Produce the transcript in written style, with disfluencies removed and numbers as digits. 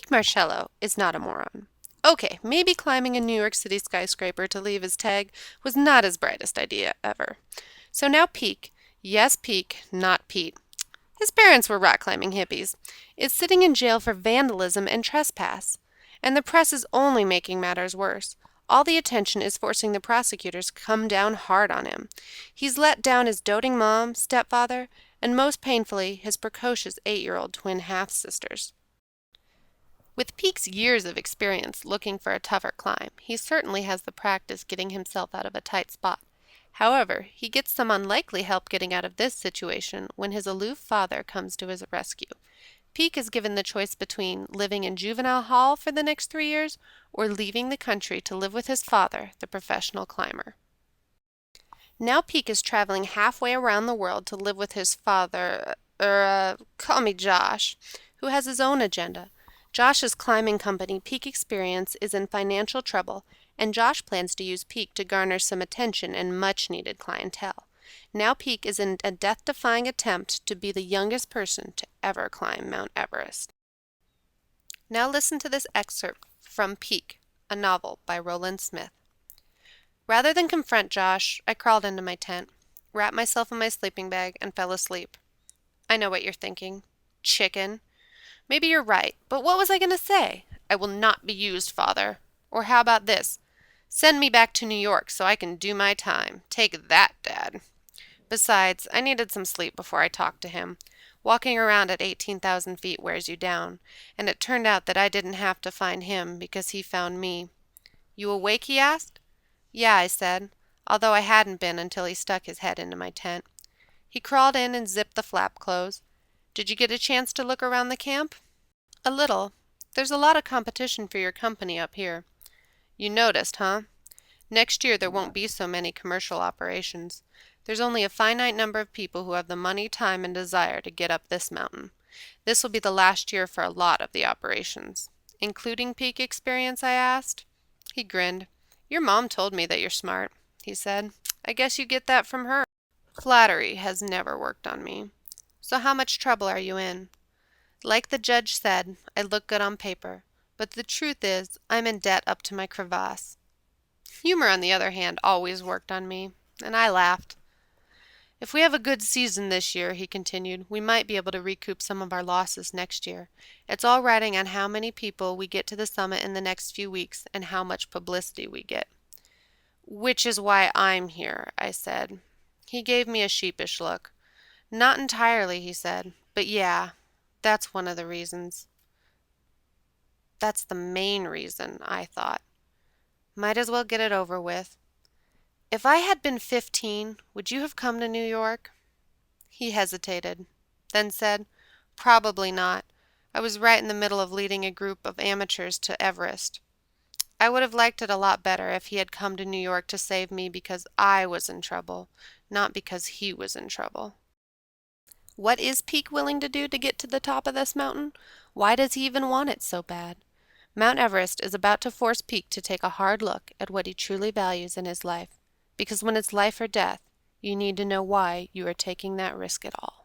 Peak Marcello is not a moron. Okay, maybe climbing a New York City skyscraper to leave his tag was not his brightest idea ever. So now Peak, yes Peak, not Pete, his parents were rock climbing hippies, is sitting in jail for vandalism and trespass. And the press is only making matters worse. All the attention is forcing the prosecutors to come down hard on him. He's let down his doting mom, stepfather, and most painfully, his precocious 8-year-old twin half-sisters. With Peake's years of experience looking for a tougher climb, he certainly has the practice getting himself out of a tight spot. However, he gets some unlikely help getting out of this situation when his aloof father comes to his rescue. Peake is given the choice between living in juvenile hall for the next 3 years or leaving the country to live with his father, the professional climber. Now Peake is traveling halfway around the world to live with his father, call me Josh, who has his own agenda. Josh's climbing company, Peak Experience, is in financial trouble, and Josh plans to use Peak to garner some attention and much-needed clientele. Now Peak is in a death-defying attempt to be the youngest person to ever climb Mount Everest. Now listen to this excerpt from Peak, a novel by Roland Smith. Rather than confront Josh, I crawled into my tent, wrapped myself in my sleeping bag, and fell asleep. I know what you're thinking. Chicken. Maybe you're right, but what was I going to say? I will not be used, Father. Or how about this? Send me back to New York so I can do my time. Take that, Dad. Besides, I needed some sleep before I talked to him. Walking around at 18,000 feet wears you down, and it turned out that I didn't have to find him because he found me. You awake? He asked. Yeah, I said, although I hadn't been until he stuck his head into my tent. He crawled in and zipped the flap closed. Did you get a chance to look around the camp? A little. There's a lot of competition for your company up here. You noticed, huh? Next year there won't be so many commercial operations. There's only a finite number of people who have the money, time, and desire to get up this mountain. This will be the last year for a lot of the operations. Including Peak Experience, I asked. He grinned. Your mom told me that you're smart, he said. I guess you get that from her. Flattery has never worked on me. So how much trouble are you in? Like the judge said, I look good on paper, but the truth is, I'm in debt up to my crevasse. Humor, on the other hand, always worked on me, and I laughed. If we have a good season this year, he continued, we might be able to recoup some of our losses next year. It's all riding on how many people we get to the summit in the next few weeks and how much publicity we get. Which is why I'm here, I said. He gave me a sheepish look. Not entirely, he said, but yeah, that's one of the reasons. That's the main reason, I thought. Might as well get it over with. If I had been 15, would you have come to New York? He hesitated, then said, Probably not. I was right in the middle of leading a group of amateurs to Everest. I would have liked it a lot better if he had come to New York to save me because I was in trouble, not because he was in trouble. What is Peak willing to do to get to the top of this mountain? Why does he even want it so bad? Mount Everest is about to force Peak to take a hard look at what he truly values in his life, because when it's life or death, you need to know why you are taking that risk at all.